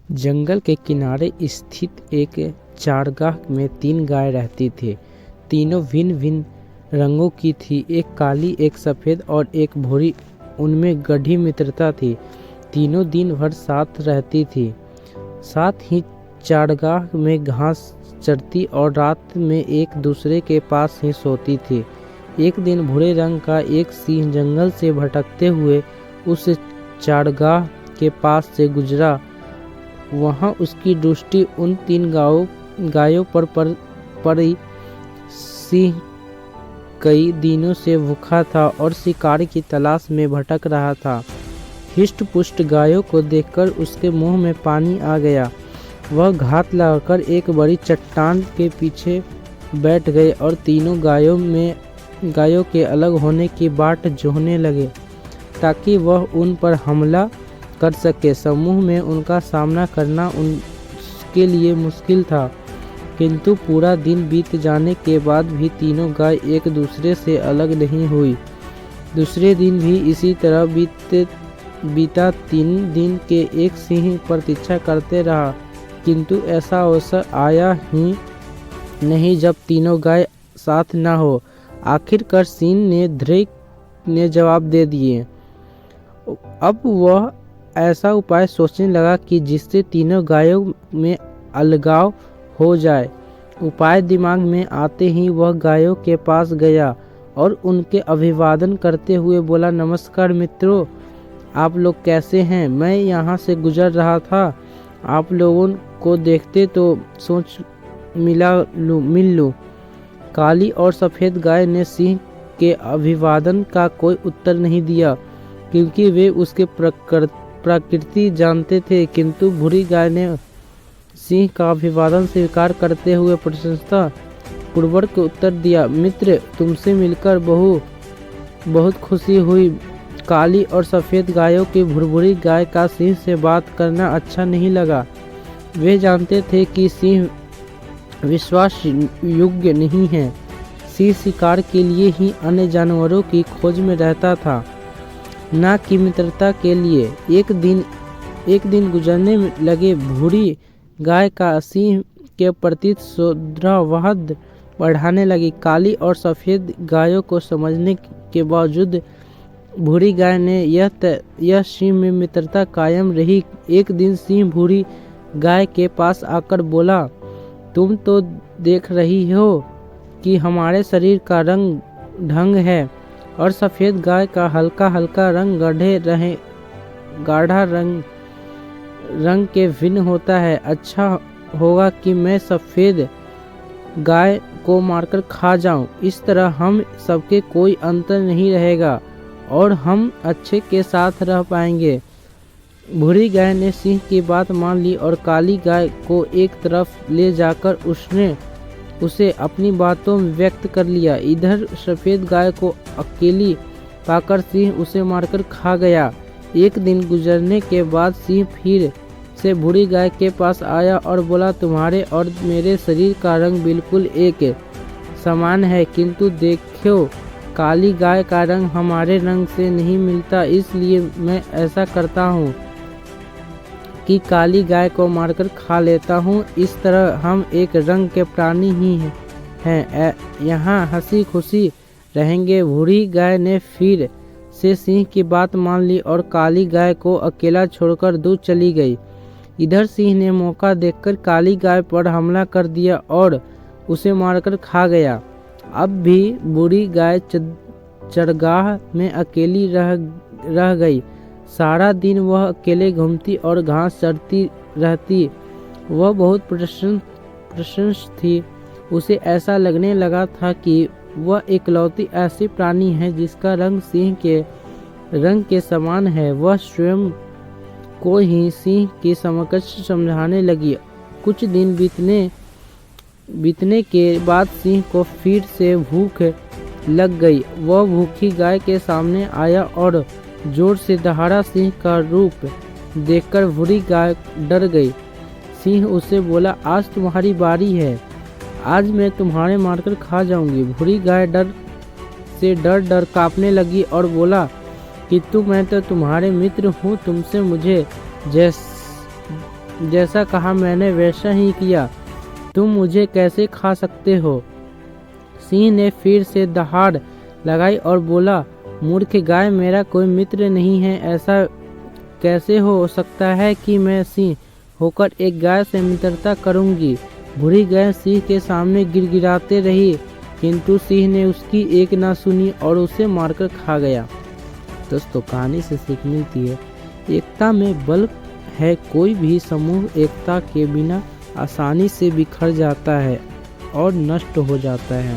जंगल के किनारे स्थित एक चारागाह में 3 गाय रहती थी। तीनों भिन्न भिन्न रंगों की थी, एक काली, एक सफ़ेद और एक भूरी। उनमें गहरी मित्रता थी। तीनों दिन भर साथ रहती थी, साथ ही चारागाह में घास चरती और रात में एक दूसरे के पास ही सोती थी। एक दिन भूरे रंग का एक सिंह जंगल से भटकते हुए उस चारागाह के पास से गुजरा। वहाँ उसकी दृष्टि उन 3 गायों पर पड़ी। सिंह कई दिनों से भूखा था और शिकार की तलाश में भटक रहा था। हिष्ट-पुष्ट गायों को देखकर उसके मुंह में पानी आ गया। वह घात लगाकर एक बड़ी चट्टान के पीछे बैठ गए और तीनों गायों के अलग होने की बाट जोहने लगे ताकि वह उन पर हमला कर सके। समूह में उनका सामना करना उसके लिए मुश्किल था, किंतु पूरा दिन बीत जाने के बाद भी तीनों गाय एक दूसरे से अलग नहीं हुई। दूसरे दिन भी इसी तरह बीता। 3 दिन के एक सिंह प्रतीक्षा करते रहा, किंतु ऐसा अवसर आया ही नहीं जब तीनों गाय साथ न हो। आखिरकार सिंह ने जवाब दे दिए। अब वह ऐसा उपाय सोचने लगा कि जिससे तीनों गायों में अलगाव हो जाए। उपाय दिमाग में आते ही वह गायों के पास गया और उनके अभिवादन करते हुए बोला, नमस्कार मित्रों, आप लोग कैसे हैं? मैं यहाँ से गुजर रहा था, आप लोगों को देखते तो सोच मिल लूँ। काली और सफ़ेद गाय ने सिंह के अभिवादन का कोई उत्तर नहीं दिया, क्योंकि वे उसके प्रकृति जानते थे, किंतु भूरी गाय ने सिंह का अभिवादन स्वीकार करते हुए प्रशंसा पूर्वक उत्तर दिया, मित्र, तुमसे मिलकर बहुत खुशी हुई। काली और सफ़ेद गायों की भुरभुरी गाय का सिंह से बात करना अच्छा नहीं लगा। वे जानते थे कि सिंह विश्वास योग्य नहीं है। सिंह शिकार के लिए ही अन्य जानवरों की खोज में रहता था, न कि मित्रता के लिए। एक दिन गुजरने लगे। भूरी गाय का सिंह के प्रति सौहार्द बढ़ाने लगी। काली और सफ़ेद गायों को समझने के बावजूद भूरी गाय ने यह सिंह में मित्रता कायम रही। एक दिन सिंह भूरी गाय के पास आकर बोला, तुम तो देख रही हो कि हमारे शरीर का ढंग है और सफ़ेद गाय का हल्का हल्का रंग गाढ़ा रंग के भिन्न होता है। अच्छा होगा कि मैं सफ़ेद गाय को मारकर खा जाऊं। इस तरह हम सबके कोई अंतर नहीं रहेगा और हम अच्छे के साथ रह पाएंगे। भूरी गाय ने सिंह की बात मान ली और काली गाय को एक तरफ ले जाकर उसे अपनी बातों में व्यक्त कर लिया। इधर सफ़ेद गाय को अकेली पाकर सिंह उसे मारकर खा गया। एक दिन गुजरने के बाद सिंह फिर से भूरी गाय के पास आया और बोला, तुम्हारे और मेरे शरीर का रंग बिल्कुल एक समान है, किंतु देखो, काली गाय का रंग हमारे रंग से नहीं मिलता, इसलिए मैं ऐसा करता हूँ कि काली गाय को मारकर खा लेता हूँ। इस तरह हम एक रंग के प्राणी ही हैं, यहाँ हंसी खुशी रहेंगे। भूरी गाय ने फिर से सिंह की बात मान ली और काली गाय को अकेला छोड़कर दूर चली गई। इधर सिंह ने मौका देखकर काली गाय पर हमला कर दिया और उसे मारकर खा गया। अब भी बूढ़ी गाय चरगाह में अकेली रह गई। सारा दिन वह अकेले घूमती और घास चरती रहती। वह बहुत प्रसन्न थी। उसे ऐसा लगने लगा था कि वह इकलौती ऐसी प्राणी है जिसका रंग सिंह के रंग के समान है। वह स्वयं को ही सिंह की समकक्ष समझाने लगी। कुछ दिन बीतने के बाद सिंह को फिर से भूख लग गई। वह भूखी गाय के सामने आया और जोर से दहाड़ा। सिंह का रूप देखकर भूरी गाय डर गई। सिंह उसे बोला, आज तुम्हारी बारी है, आज मैं तुम्हारे मारकर खा जाऊंगी। भूरी गाय डर कांपने लगी और बोला, किंतु मैं तो तुम्हारे मित्र हूँ, तुमसे मुझे जैसा कहा मैंने वैसा ही किया, तुम मुझे कैसे खा सकते हो? सिंह ने फिर से दहाड़ लगाई और बोला, मूर्ख गाय, मेरा कोई मित्र नहीं है। ऐसा कैसे हो सकता है कि मैं सिंह होकर एक गाय से मित्रता करूंगी? बूढ़ी गाय सिंह के सामने गिड़गिड़ाते रही, किंतु सिंह ने उसकी एक ना सुनी और उसे मारकर खा गया। दोस्तों, कहानी से सीख मिलती है, एकता में बल है। कोई भी समूह एकता के बिना आसानी से बिखर जाता है और नष्ट हो जाता है।